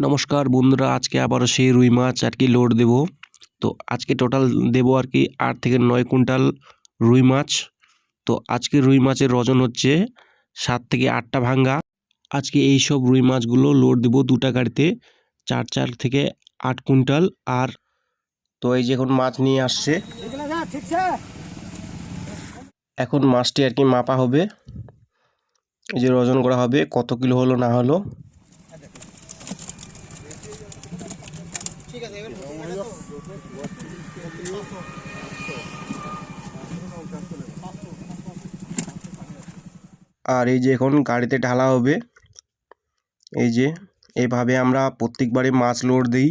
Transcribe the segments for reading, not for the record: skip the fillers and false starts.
নমস্কার বন্ধুরা, আজকে আবারও সেই রুই মাছ লোড দেব। তো আজকে টোটাল দেব 8 থেকে 9 কুইন্টাল রুই মাছ। তো আজকে রুই মাছের ওজন হচ্ছে 7 থেকে 8টা ভাঙ্গা। আজকে এই সব রুই মাছগুলো লোড দেব দুটা গাড়িতে, 4 থেকে 8 কুইন্টাল। আর তো এই যে এখন মাছ নিয়ে আসছে, এখন মাছটি মাপা হবে, এই যে ওজন করা হবে কত কিলো হলো না হলো। আর এই যে এখন গাড়িতে ঢালা হবে। এই যে এইভাবে আমরা প্রত্যেকবারে মাছ লোড দিই।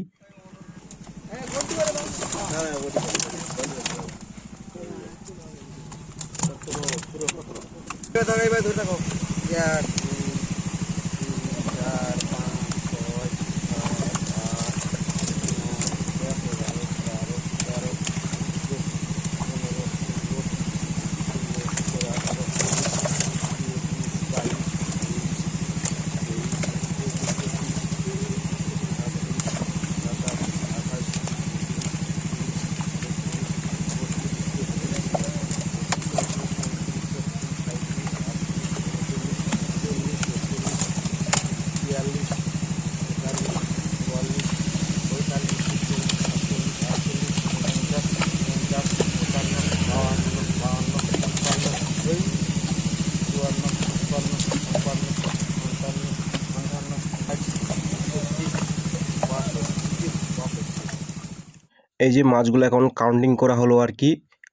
এই যে মাছগুলো এখন কাউন্টিং করা হলো আর কি,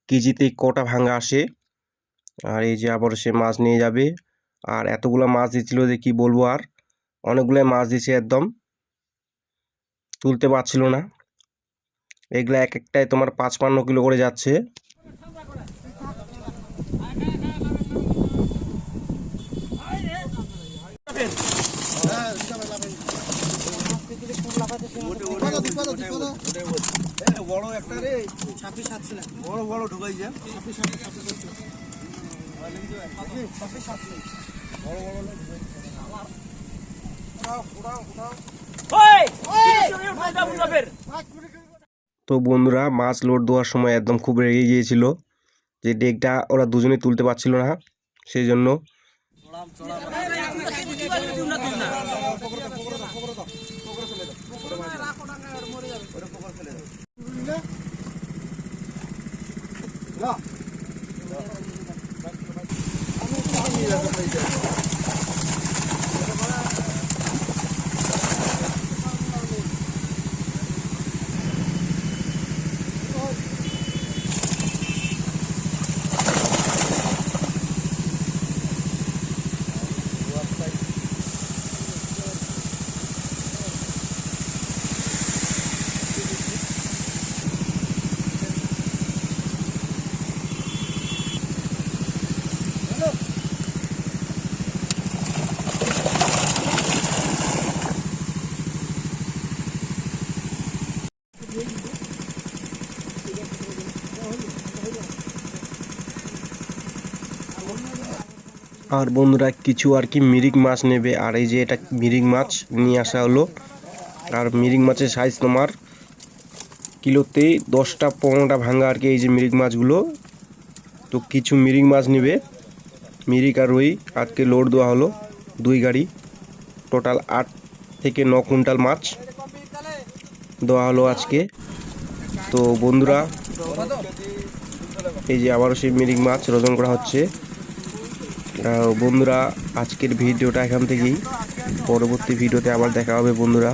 কেজিতে কটা ভাঙা আসে। আর এই যে আবার সে মাছ নিয়ে যাবে। আর এতগুলো মাছ দিচ্ছিল যে কি বলবো, আর অনেকগুলো মাছ দিছে, একদম তুলতে পারছিল না। এগুলা এক একটাই তোমার 55 কিলো করে যাচ্ছে। বড় একটা রে 26 7 বড় বড় ঢুকাই যায় 26 বড় বড় তো বন্ধুরা, মাছ লোড দেওয়ার সময় একদম খুব রেগে গিয়েছিল যে ডেকটা ওরা দুজনে তুলতে পারছিল না, সেই জন্য। আর বন্ধুরা কিছু মিরিক মাছ নেবে। আর এই যে এটা মিরিক মাছ নিয়ে আসা হলো। আর মিরিক মাছের সাইজ তোমার কিলোতে 10টা 15টা ভাঙা আর কি, এই যে মিরিক মাছগুলো। তো কিছু মিরিক মাছ নেবে, মিরিক আর রুই আজকে লোড দেওয়া হলো 2 গাড়ি। টোটাল 8 থেকে 9 কুইন্টাল মাছ দেওয়া হলো আজকে। তো বন্ধুরা, এই যে আবারও সেই মিরিক মাছ ওজন করা হচ্ছে। বন্ধুরা, আজকের ভিডিওটা এখান থেকেই, পরবর্তী ভিডিওতে আবার দেখা হবে বন্ধুরা।